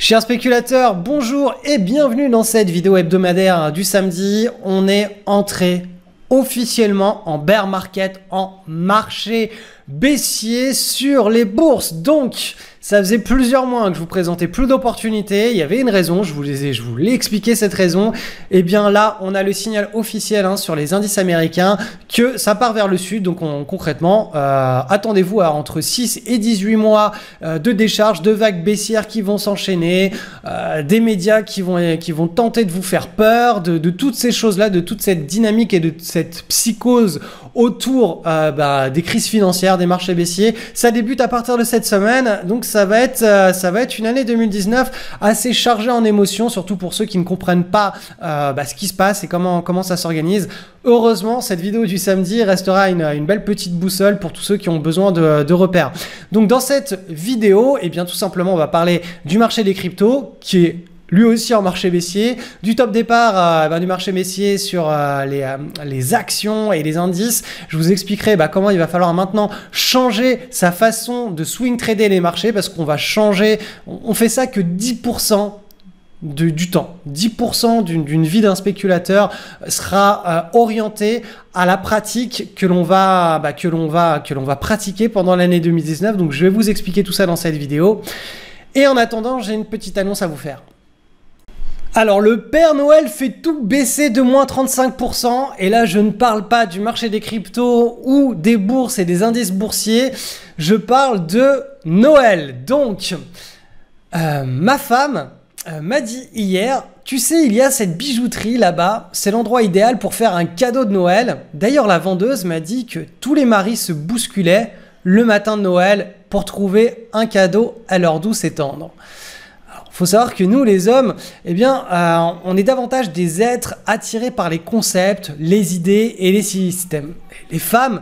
Chers spéculateurs, bonjour et bienvenue dans cette vidéo hebdomadaire du samedi. On est entré officiellement en bear market, en marché baissier sur les bourses. Donc, ça faisait plusieurs mois que je vous présentais plus d'opportunités. Il y avait une raison, je vous l'ai expliqué cette raison. Et bien là, on a le signal officiel sur les indices américains que ça part vers le sud. Donc concrètement, attendez-vous à entre 6 et 18 mois de décharge, de vagues baissières qui vont s'enchaîner, des médias qui vont tenter de vous faire peur, de toutes ces choses-là, de toute cette dynamique et de cette psychose autour des crises financières, des marchés baissiers. Ça débute à partir de cette semaine, donc ça va être une année 2019 assez chargée en émotions, surtout pour ceux qui ne comprennent pas ce qui se passe et comment ça s'organise. Heureusement, cette vidéo du samedi restera une belle petite boussole pour tous ceux qui ont besoin de repères. Donc dans cette vidéo, tout simplement, on va parler du marché des cryptos qui est lui aussi en marché baissier, du top départ du marché baissier sur les actions et les indices. Je vous expliquerai comment il va falloir maintenant changer sa façon de swing trader les marchés, parce qu'on va changer, on fait ça que 10% du temps. 10% d'une vie d'un spéculateur sera orienté à la pratique que l'on va pratiquer pendant l'année 2019. Donc je vais vous expliquer tout ça dans cette vidéo. Et en attendant, j'ai une petite annonce à vous faire. Alors le Père Noël fait tout baisser de moins 35%, et là je ne parle pas du marché des cryptos ou des bourses et des indices boursiers, je parle de Noël. Donc ma femme m'a dit hier, tu sais, il y a cette bijouterie là-bas, c'est l'endroit idéal pour faire un cadeau de Noël. D'ailleurs la vendeuse m'a dit que tous les maris se bousculaient le matin de Noël pour trouver un cadeau à leur douce et tendre. Il faut savoir que nous, les hommes, on est davantage des êtres attirés par les concepts, les idées et les systèmes. Les femmes,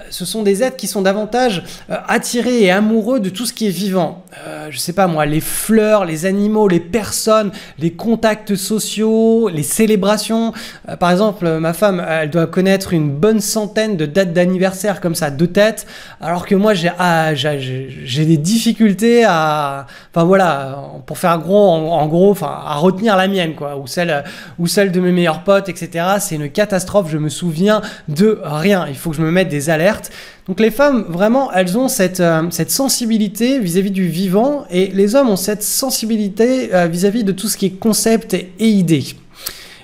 ce sont des êtres qui sont davantage attirés et amoureux de tout ce qui est vivant. Je sais pas moi, les fleurs, les animaux, les personnes, les contacts sociaux, les célébrations. Par exemple, ma femme, elle doit connaître une bonne centaine de dates d'anniversaire comme ça, de tête, alors que moi, j'ai des difficultés pour faire à retenir la mienne, quoi, ou celle de mes meilleurs potes, etc. C'est une catastrophe, je me souviens de rien. Il faut que je me mette des alertes. Donc les femmes, vraiment, elles ont cette sensibilité vis-à-vis du vivant, et les hommes ont cette sensibilité vis-à-vis de tout ce qui est concept et idées.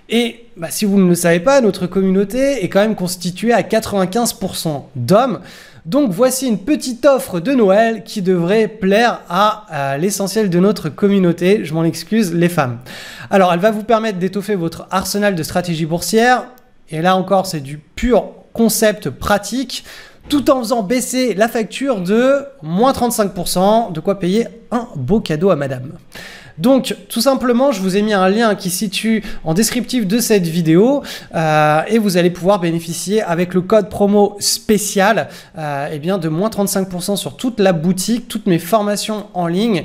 Et si vous ne le savez pas, notre communauté est quand même constituée à 95% d'hommes. Donc voici une petite offre de Noël qui devrait plaire à l'essentiel de notre communauté. Je m'en excuse, les femmes. Alors elle va vous permettre d'étoffer votre arsenal de stratégies boursières. Et là encore, c'est du pur concept pratique, tout en faisant baisser la facture de moins 35%, de quoi payer un beau cadeau à madame. Donc, tout simplement, je vous ai mis un lien qui se situe en descriptif de cette vidéo et vous allez pouvoir bénéficier avec le code promo spécial de moins 35% sur toute la boutique, toutes mes formations en ligne.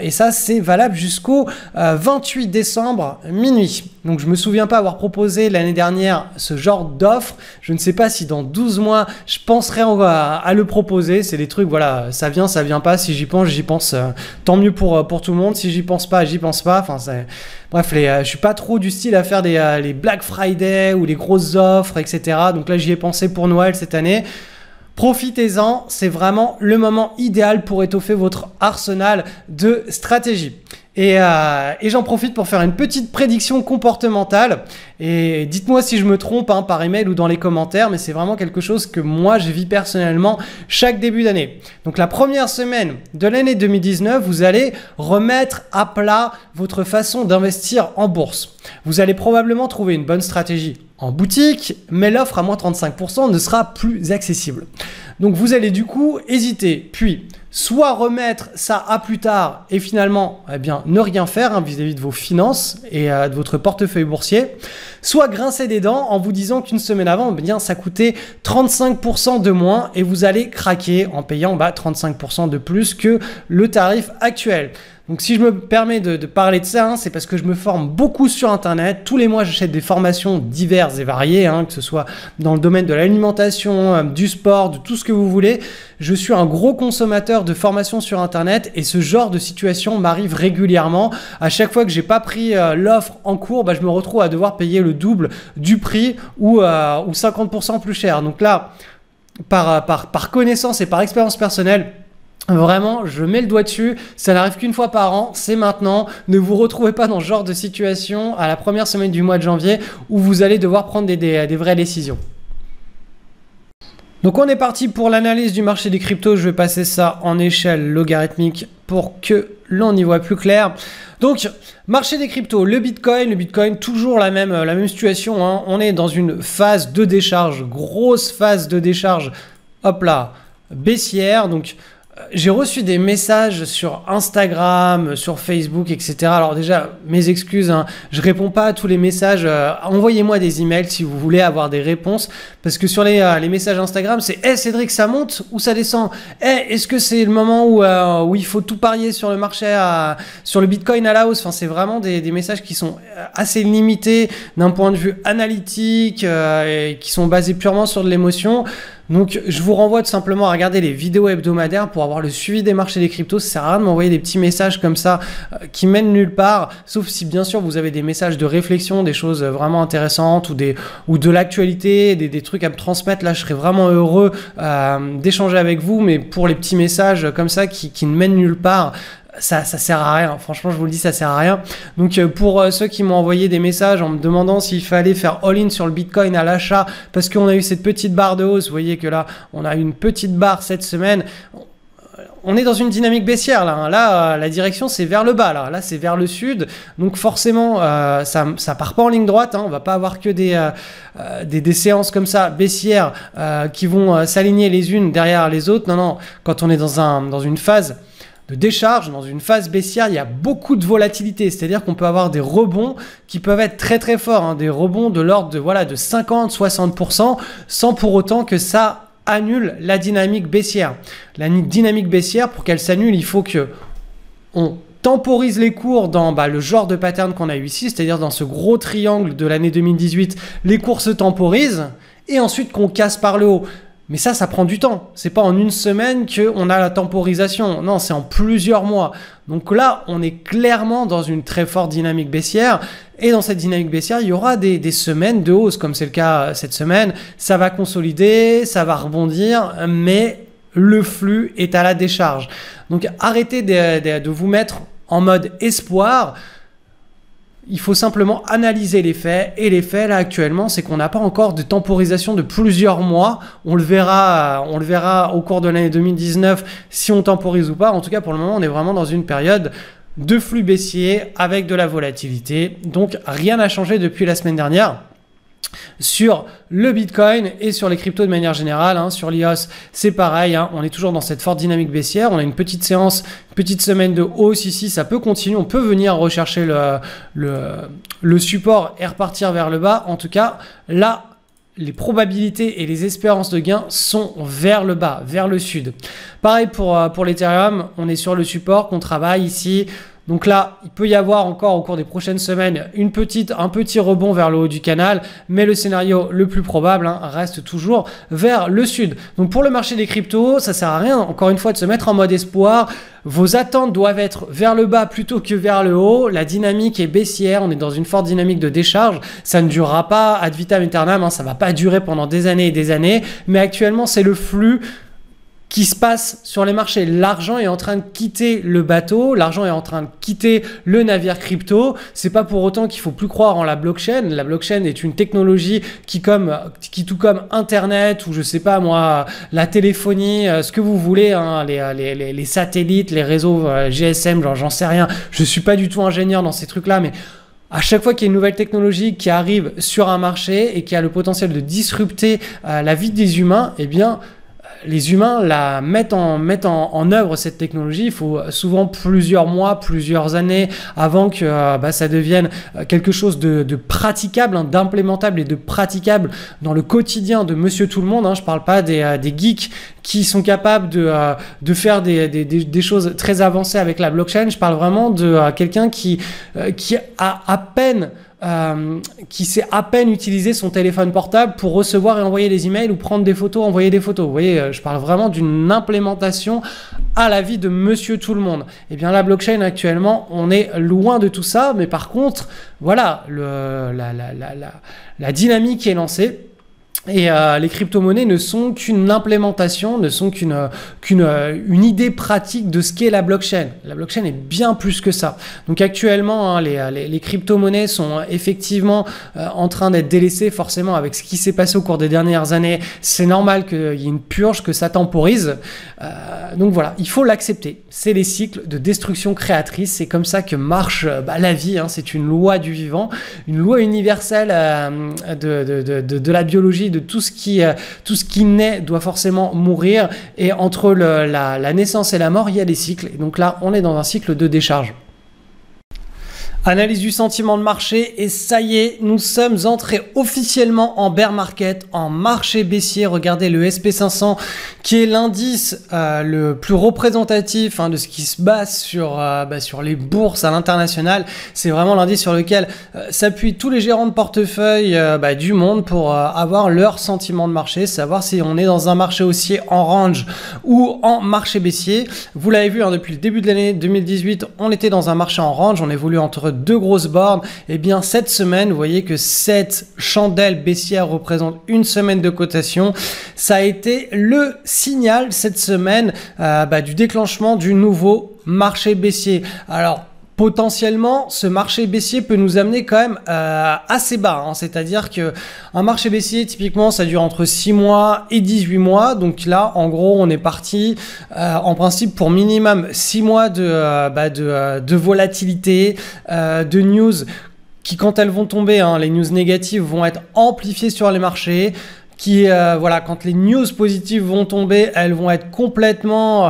Et ça, c'est valable jusqu'au 28 décembre minuit. Donc, je me souviens pas avoir proposé l'année dernière ce genre d'offre. Je ne sais pas si dans 12 mois, je penserai à le proposer. C'est des trucs, voilà, ça vient pas. Si j'y pense, j'y pense. Tant mieux pour tout le monde. Si j'y pense pas, j'y pense pas. Enfin, bref, je suis pas trop du style à faire les Black Friday ou les grosses offres, etc. Donc là, j'y ai pensé pour Noël cette année. Profitez-en, c'est vraiment le moment idéal pour étoffer votre arsenal de stratégie. Et j'en profite pour faire une petite prédiction comportementale. Et dites-moi si je me trompe par email ou dans les commentaires, mais c'est vraiment quelque chose que moi je vis personnellement chaque début d'année. Donc la première semaine de l'année 2019, vous allez remettre à plat votre façon d'investir en bourse. Vous allez probablement trouver une bonne stratégie en boutique, mais l'offre à moins 35% ne sera plus accessible. Donc vous allez du coup hésiter, puis soit remettre ça à plus tard et finalement ne rien faire vis-à-vis de vos finances et de votre portefeuille boursier, soit grincer des dents en vous disant qu'une semaine avant, ça coûtait 35% de moins et vous allez craquer en payant 35% de plus que le tarif actuel. Donc si je me permets de parler de ça, hein, c'est parce que je me forme beaucoup sur Internet. Tous les mois, j'achète des formations diverses et variées, hein, que ce soit dans le domaine de l'alimentation, du sport, de tout ce que vous voulez. Je suis un gros consommateur de formations sur Internet et ce genre de situation m'arrive régulièrement. À chaque fois que j'ai pas pris l'offre en cours, je me retrouve à devoir payer le double du prix ou 50% plus cher. Donc là, par connaissance et par expérience personnelle, vraiment, je mets le doigt dessus, ça n'arrive qu'une fois par an, c'est maintenant. Ne vous retrouvez pas dans ce genre de situation à la première semaine du mois de janvier où vous allez devoir prendre des vraies décisions. Donc on est parti pour l'analyse du marché des cryptos. Je vais passer ça en échelle logarithmique pour que l'on y voit plus clair. Donc, marché des cryptos, le Bitcoin, toujours la même situation, hein. On est dans une phase de décharge, grosse phase de décharge, hop là, baissière. Donc, j'ai reçu des messages sur Instagram, sur Facebook, etc. Alors déjà, mes excuses, hein, je réponds pas à tous les messages. Envoyez-moi des emails si vous voulez avoir des réponses. Parce que sur les messages Instagram, c'est « Hey Cédric, ça monte ou ça descend? Hey, est-ce que c'est le moment où il faut tout parier sur le marché, sur le Bitcoin à la hausse ?» Enfin, c'est vraiment des messages qui sont assez limités d'un point de vue analytique et qui sont basés purement sur de l'émotion. Donc, je vous renvoie tout simplement à regarder les vidéos hebdomadaires pour avoir le suivi des marchés des cryptos. Ça sert à rien de m'envoyer des petits messages comme ça qui mènent nulle part, sauf si bien sûr vous avez des messages de réflexion, des choses vraiment intéressantes ou de l'actualité, des trucs à me transmettre. Là, je serais vraiment heureux d'échanger avec vous, mais pour les petits messages comme ça qui ne mènent nulle part, ça sert à rien. Franchement, je vous le dis, ça sert à rien. Donc, pour ceux qui m'ont envoyé des messages en me demandant s'il fallait faire all-in sur le Bitcoin à l'achat parce qu'on a eu cette petite barre de hausse, vous voyez que là, on a une petite barre cette semaine. On est dans une dynamique baissière là. Hein. Là, la direction c'est vers le bas là. C'est vers le sud. Donc forcément, ça part pas en ligne droite. Hein. On va pas avoir que des séances comme ça baissières qui vont s'aligner les unes derrière les autres. Non. Quand on est dans une phase de décharge, dans une phase baissière, il y a beaucoup de volatilité. C'est-à-dire qu'on peut avoir des rebonds qui peuvent être très très forts. Hein. Des rebonds de l'ordre de 50-60% sans pour autant que ça annule la dynamique baissière. La dynamique baissière, pour qu'elle s'annule, il faut que on temporise les cours dans le genre de pattern qu'on a eu ici, c'est-à-dire dans ce gros triangle de l'année 2018, les cours se temporisent et ensuite qu'on casse par le haut. Mais ça prend du temps. C'est pas en une semaine qu'on a la temporisation. Non, c'est en plusieurs mois. Donc là, on est clairement dans une très forte dynamique baissière. Et dans cette dynamique baissière, il y aura des semaines de hausse, comme c'est le cas cette semaine. Ça va consolider, ça va rebondir, mais le flux est à la décharge. Donc arrêtez de vous mettre en mode espoir. Il faut simplement analyser les faits. Et les faits, là, actuellement, c'est qu'on n'a pas encore de temporisation de plusieurs mois. On le verra au cours de l'année 2019 si on temporise ou pas. En tout cas, pour le moment, on est vraiment dans une période de flux baissier avec de la volatilité. Donc, rien n'a changé depuis la semaine dernière. Sur le Bitcoin et sur les cryptos de manière générale, hein, sur l'IOS, c'est pareil, hein, on est toujours dans cette forte dynamique baissière, on a une petite séance, une petite semaine de hausse ici, ça peut continuer, on peut venir rechercher le support et repartir vers le bas. En tout cas, là, les probabilités et les espérances de gain sont vers le bas, vers le sud. Pareil pour l'Ethereum, on est sur le support qu'on travaille ici. Donc là, il peut y avoir encore au cours des prochaines semaines un petit rebond vers le haut du canal, mais le scénario le plus probable reste toujours vers le sud. Donc pour le marché des cryptos, ça sert à rien, encore une fois, de se mettre en mode espoir. Vos attentes doivent être vers le bas plutôt que vers le haut. La dynamique est baissière, on est dans une forte dynamique de décharge. Ça ne durera pas ad vitam aeternam, ça ne va pas durer pendant des années et des années, mais actuellement, c'est le flux qui se passe sur les marchés. L'argent est en train de quitter le bateau, l'argent est en train de quitter le navire crypto. C'est pas pour autant qu'il faut plus croire en la blockchain. La blockchain est une technologie qui tout comme Internet ou je sais pas moi, la téléphonie, ce que vous voulez, hein, les satellites, les réseaux GSM, j'en sais rien. Je suis pas du tout ingénieur dans ces trucs-là, mais à chaque fois qu'il y a une nouvelle technologie qui arrive sur un marché et qui a le potentiel de disrupter la vie des humains, eh bien, les humains mettent en œuvre cette technologie. Il faut souvent plusieurs mois, plusieurs années avant que ça devienne quelque chose de praticable, hein, d'implémentable et de praticable dans le quotidien de monsieur tout le monde. Hein. Je ne parle pas des geeks qui sont capables de faire des choses très avancées avec la blockchain. Je parle vraiment de quelqu'un qui a à peine qui sait à peine utiliser son téléphone portable pour recevoir et envoyer des emails ou prendre des photos, envoyer des photos. Vous voyez, je parle vraiment d'une implémentation à la vie de monsieur tout le monde. Et bien la blockchain actuellement, on est loin de tout ça, mais par contre, voilà, la dynamique est lancée. Et les crypto-monnaies ne sont qu'une implémentation, ne sont qu'une idée pratique de ce qu'est la blockchain. La blockchain est bien plus que ça. Donc actuellement, hein, les crypto-monnaies sont effectivement en train d'être délaissées forcément avec ce qui s'est passé au cours des dernières années. C'est normal qu'il y ait une purge, que ça temporise. Donc voilà, il faut l'accepter. C'est les cycles de destruction créatrice. C'est comme ça que marche la vie. Hein. C'est une loi du vivant, une loi universelle de la biologie. De tout ce qui naît doit forcément mourir, et entre la naissance et la mort, il y a des cycles. Et donc là, on est dans un cycle de décharge. Analyse du sentiment de marché, et ça y est, nous sommes entrés officiellement en bear market, en marché baissier. Regardez le SP500 qui est l'indice le plus représentatif de ce qui se base sur les bourses à l'international. C'est vraiment l'indice sur lequel s'appuient tous les gérants de portefeuille du monde pour avoir leur sentiment de marché, savoir si on est dans un marché haussier en range ou en marché baissier. Vous l'avez vu, depuis le début de l'année 2018, on était dans un marché en range, on évolue entre deux grosses bornes. Et bien cette semaine, vous voyez que cette chandelle baissière représente une semaine de cotation. Ça a été le signal cette semaine du déclenchement du nouveau marché baissier. Alors potentiellement, ce marché baissier peut nous amener quand même assez bas. Hein. C'est-à-dire qu'un marché baissier, typiquement, ça dure entre 6 mois et 18 mois. Donc là, en gros, on est parti en principe pour minimum 6 mois de volatilité, de news qui, quand elles vont tomber, les news négatives vont être amplifiées sur les marchés. Quand les news positives vont tomber, elles vont être complètement,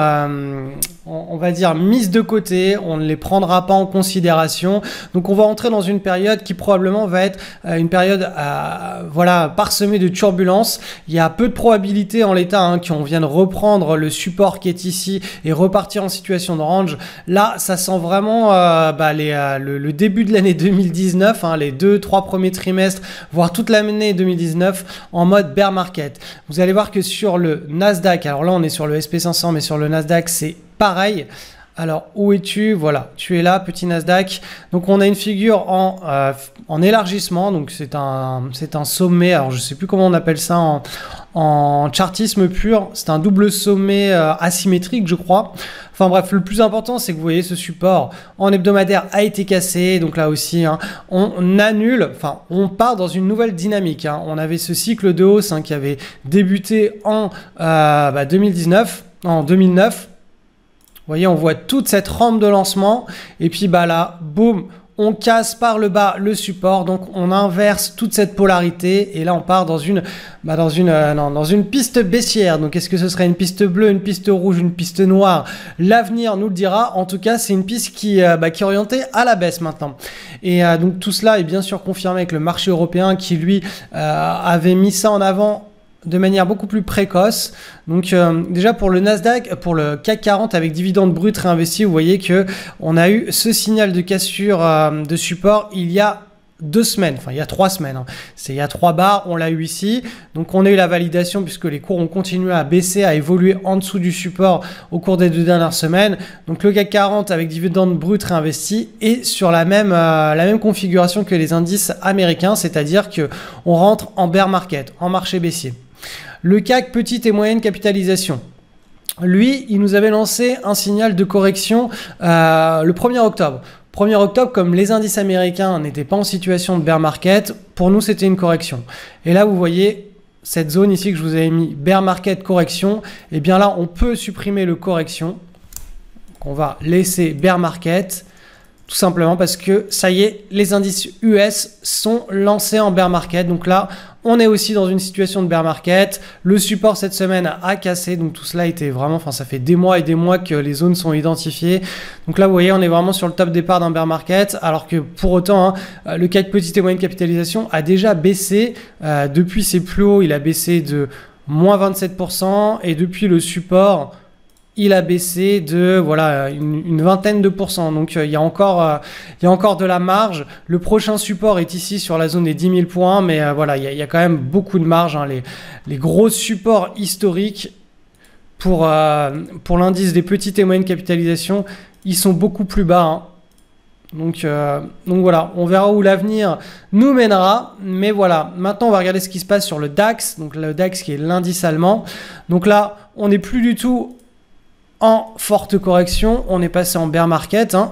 on va dire, mises de côté. On ne les prendra pas en considération. Donc, on va entrer dans une période qui probablement va être une période, parsemée de turbulences. Il y a peu de probabilités en l'état qu'on vienne reprendre le support qui est ici et repartir en situation de range. Là, ça sent vraiment le début de l'année 2019, les 2-3 premiers trimestres, voire toute l'année 2019 en mode bear market. Vous allez voir que sur le Nasdaq, alors là on est sur le SP500, mais sur le Nasdaq c'est pareil. Alors où es-tu? Voilà, tu es là, petit Nasdaq. Donc on a une figure en élargissement, donc c'est un sommet. Alors je sais plus comment on appelle ça en chartisme pur. C'est un double sommet asymétrique, je crois. Enfin bref, le plus important, c'est que vous voyez ce support en hebdomadaire a été cassé. Donc là aussi, on annule, on part dans une nouvelle dynamique. On avait ce cycle de hausse qui avait débuté en 2019, en 2009. Vous voyez, on voit toute cette rampe de lancement. Et puis là, boum, on casse par le bas le support. Donc, on inverse toute cette polarité. Et là, on part dans une piste baissière. Donc, est-ce que ce serait une piste bleue, une piste rouge, une piste noire? L'avenir nous le dira. En tout cas, c'est une piste qui est orientée à la baisse maintenant. Et donc, tout cela est bien sûr confirmé avec le marché européen qui, lui, avait mis ça en avant de manière beaucoup plus précoce. Donc déjà pour le Nasdaq, pour le CAC 40 avec dividendes bruts réinvestis, vous voyez que on a eu ce signal de cassure de support il y a 2 semaines, il y a 3 semaines. C'est il y a 3 barres, on l'a eu ici. Donc on a eu la validation puisque les cours ont continué à baisser, à évoluer en dessous du support au cours des 2 dernières semaines. Donc le CAC 40 avec dividendes bruts réinvestis est sur la même configuration que les indices américains, c'est-à-dire que on rentre en bear market, en marché baissier. Le CAC petite et moyenne capitalisation. Lui, il nous avait lancé un signal de correction le 1er octobre. 1er octobre, comme les indices américains n'étaient pas en situation de bear market, pour nous, c'était une correction. Et là, vous voyez cette zone ici que je vous avais mis bear market correction. Et bien là, on peut supprimer le correction. Donc, on va laisser bear market. Tout simplement parce que ça y est, les indices US sont lancés en bear market. Donc là, On est aussi dans une situation de bear market. Le support cette semaine a cassé. Donc tout cela était vraiment, enfin ça fait des mois et des mois que les zones sont identifiées. Donc là vous voyez on est vraiment sur le top départ d'un bear market. Alors que pour autant le CAC petite et moyenne capitalisation a déjà baissé. Depuis ses plus hauts il a baissé de moins 27%. Et depuis le support il a baissé de voilà une vingtaine de pourcents. Donc il y a encore de la marge. Le prochain support est ici sur la zone des 10 000 points, mais voilà, il y a quand même beaucoup de marge. Hein. Les gros supports historiques pour l'indice des petites et moyennes capitalisations, ils sont beaucoup plus bas. Hein. Donc voilà, on verra où l'avenir nous mènera. Mais voilà, maintenant on va regarder ce qui se passe sur le DAX. Donc le DAX qui est l'indice allemand. Donc là, on n'est plus du tout en forte correction, on est passé en bear market, hein.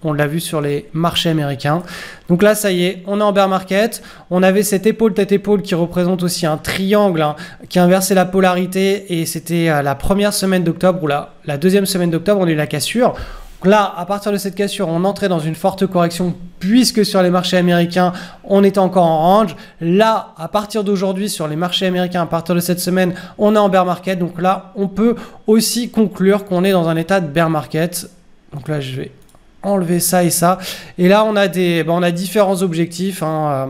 On l'a vu sur les marchés américains. Donc là, ça y est, on est en bear market. On avait cette épaule tête-épaule qui représente aussi un triangle hein, qui inversait la polarité et c'était la première semaine d'octobre ou la deuxième semaine d'octobre, on a eu la cassure. Donc là, à partir de cette cassure, on entrait dans une forte correction puisque sur les marchés américains, on était encore en range. Là, à partir d'aujourd'hui, sur les marchés américains, à partir de cette semaine, on est en bear market. Donc là, on peut aussi conclure qu'on est dans un état de bear market. Donc là, je vais enlever ça et ça. Et là, on a différents objectifs. Hein.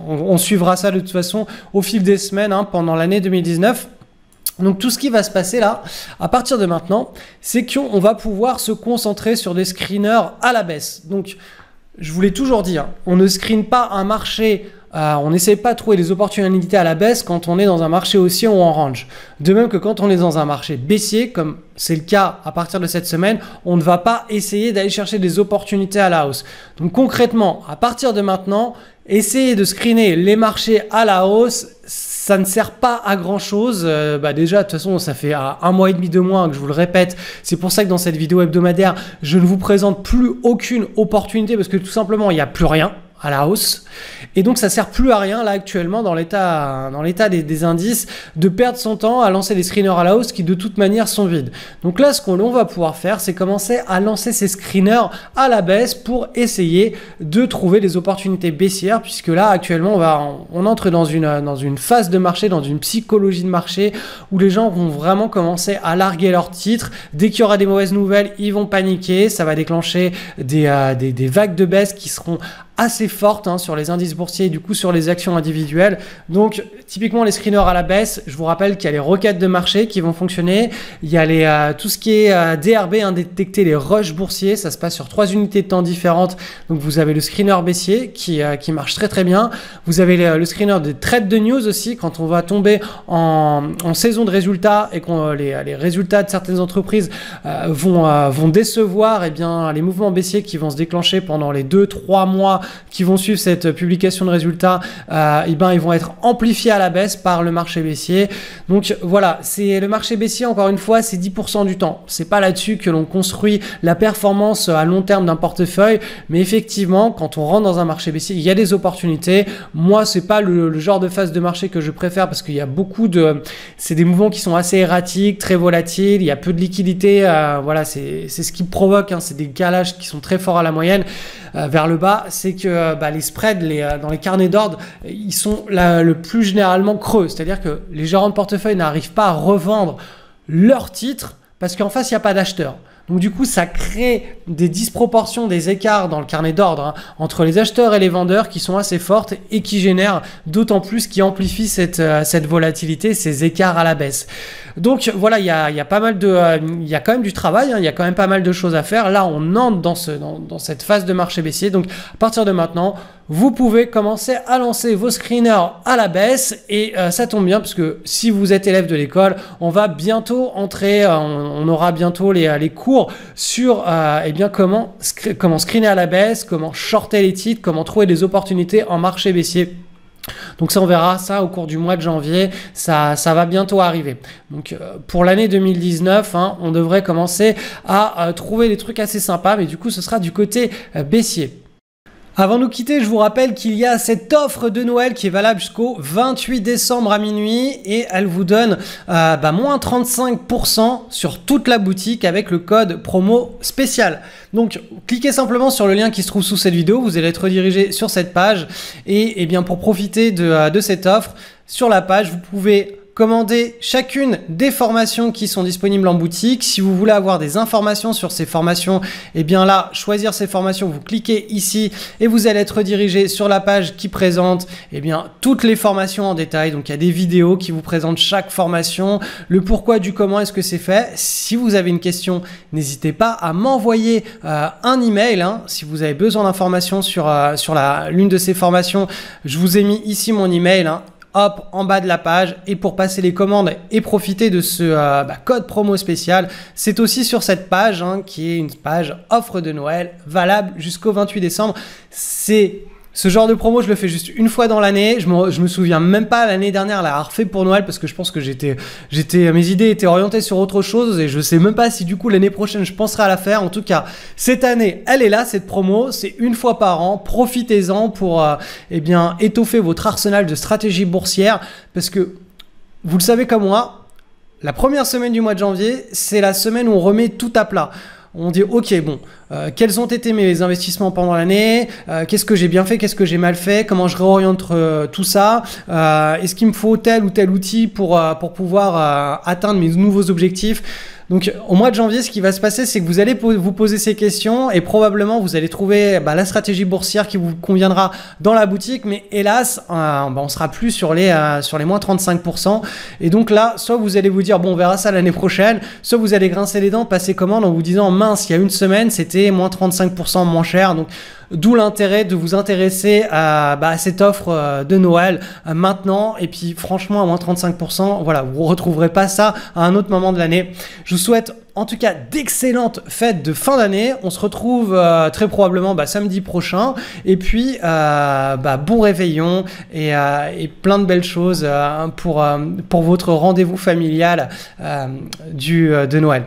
On suivra ça de toute façon au fil des semaines hein, pendant l'année 2019. Donc tout ce qui va se passer là, à partir de maintenant, c'est qu'on va pouvoir se concentrer sur des screeners à la baisse. Donc je vous l'ai toujours dit, hein, on ne screen pas un marché, on n'essaie pas de trouver des opportunités à la baisse quand on est dans un marché haussier ou en range. De même que quand on est dans un marché baissier, comme c'est le cas à partir de cette semaine, on ne va pas essayer d'aller chercher des opportunités à la hausse. Donc concrètement, à partir de maintenant, essayer de screener les marchés à la hausse, ça ne sert pas à grand chose. Déjà, de toute façon, ça fait 1 mois et demi, 2 mois que je vous le répète. C'est pour ça que dans cette vidéo hebdomadaire, je ne vous présente plus aucune opportunité parce que tout simplement, il n'y a plus rien à la hausse. Et donc, ça sert plus à rien là actuellement dans l'état des indices de perdre son temps à lancer des screeners à la hausse qui de toute manière sont vides. Donc là, ce qu'on va pouvoir faire, c'est commencer à lancer ces screeners à la baisse pour essayer de trouver des opportunités baissières puisque là, actuellement, on entre dans une phase de marché, dans une psychologie de marché où les gens vont vraiment commencer à larguer leurs titres. Dès qu'il y aura des mauvaises nouvelles, ils vont paniquer. Ça va déclencher des vagues de baisse qui seront assez forte hein, sur les indices boursiers et du coup sur les actions individuelles. Donc typiquement les screeners à la baisse, je vous rappelle qu'il y a les requêtes de marché qui vont fonctionner, il y a tout ce qui est DRB, hein, détecter les rushs boursiers, ça se passe sur 3 unités de temps différentes. Donc vous avez le screener baissier qui marche très très bien, vous avez le screener de trade de news aussi quand on va tomber en saison de résultats et que les résultats de certaines entreprises vont décevoir, et bien les mouvements baissiers qui vont se déclencher pendant les 2-3 mois qui vont suivre cette publication de résultats, ils vont être amplifiés à la baisse par le marché baissier. Donc voilà, c'est le marché baissier, encore une fois, c'est 10% du temps. C'est pas là-dessus que l'on construit la performance à long terme d'un portefeuille, mais effectivement, quand on rentre dans un marché baissier, il y a des opportunités. Moi, c'est pas le genre de phase de marché que je préfère parce qu'il y a c'est des mouvements qui sont assez erratiques, très volatiles, il y a peu de liquidité, voilà, c'est ce qui provoque, hein, c'est des calages qui sont très forts à la moyenne vers le bas, c'est que les spreads dans les carnets d'ordre, ils sont le plus généralement creux. C'est-à-dire que les gérants de portefeuille n'arrivent pas à revendre leurs titres parce qu'en face, il n'y a pas d'acheteurs. Donc du coup, ça crée des disproportions, des écarts dans le carnet d'ordre hein, entre les acheteurs et les vendeurs qui sont assez fortes et qui génèrent d'autant plus, qui amplifient cette volatilité, ces écarts à la baisse. Donc voilà, il y a quand même du travail, hein, il y a quand même pas mal de choses à faire. Là, on entre dans cette phase de marché baissier. Donc à partir de maintenant, vous pouvez commencer à lancer vos screeners à la baisse et ça tombe bien parce que si vous êtes élève de l'école, on va bientôt entrer, on aura bientôt les cours sur comment screener à la baisse, comment shorter les titres, comment trouver des opportunités en marché baissier. Donc ça, on verra ça au cours du mois de janvier, ça va bientôt arriver. Donc pour l'année 2019, hein, on devrait commencer à trouver des trucs assez sympas, mais du coup ce sera du côté baissier. Avant de nous quitter, je vous rappelle qu'il y a cette offre de Noël qui est valable jusqu'au 28 décembre à minuit et elle vous donne moins 35% sur toute la boutique avec le code promo spécial. Donc cliquez simplement sur le lien qui se trouve sous cette vidéo, vous allez être redirigé sur cette page et bien pour profiter de cette offre, sur la page, vous pouvez commander chacune des formations qui sont disponibles en boutique. Si vous voulez avoir des informations sur ces formations, eh bien là, choisir ces formations, vous cliquez ici et vous allez être redirigé sur la page qui présente eh bien toutes les formations en détail. Donc il y a des vidéos qui vous présentent chaque formation, le pourquoi du comment est-ce que c'est fait. Si vous avez une question, n'hésitez pas à m'envoyer un email. Si vous avez besoin d'informations sur l'une de ces formations, je vous ai mis ici mon email. Hop, en bas de la page, et pour passer les commandes et profiter de ce code promo spécial, c'est aussi sur cette page qui est une page offre de Noël valable jusqu'au 28 décembre. C'est ce genre de promo, je le fais juste une fois dans l'année. Je me souviens même pas l'année dernière l'avoir refait pour Noël parce que je pense que mes idées étaient orientées sur autre chose et je sais même pas si du coup l'année prochaine je penserai à la faire. En tout cas, cette année, elle est là, cette promo. C'est une fois par an. Profitez-en pour étoffer votre arsenal de stratégie boursière parce que vous le savez comme moi, la première semaine du mois de janvier, c'est la semaine où on remet tout à plat. On dit ok bon, quels ont été mes investissements pendant l'année, qu'est-ce que j'ai bien fait, qu'est-ce que j'ai mal fait, comment je réoriente tout ça, est-ce qu'il me faut tel ou tel outil pour pouvoir atteindre mes nouveaux objectifs. Donc au mois de janvier, ce qui va se passer, c'est que vous allez vous poser ces questions et probablement vous allez trouver la stratégie boursière qui vous conviendra dans la boutique. Mais hélas, on sera plus sur les moins 35%. Et donc là, soit vous allez vous dire bon, on verra ça l'année prochaine, soit vous allez grincer les dents, passer commande en vous disant mince, il y a une semaine, c'était moins 35% moins cher. Donc d'où l'intérêt de vous intéresser à cette offre de Noël maintenant. Et puis franchement, à moins 35%, voilà, vous ne retrouverez pas ça à un autre moment de l'année. Je vous souhaite en tout cas d'excellentes fêtes de fin d'année. On se retrouve très probablement samedi prochain. Et puis, bon réveillon et plein de belles choses pour votre rendez-vous familial de Noël.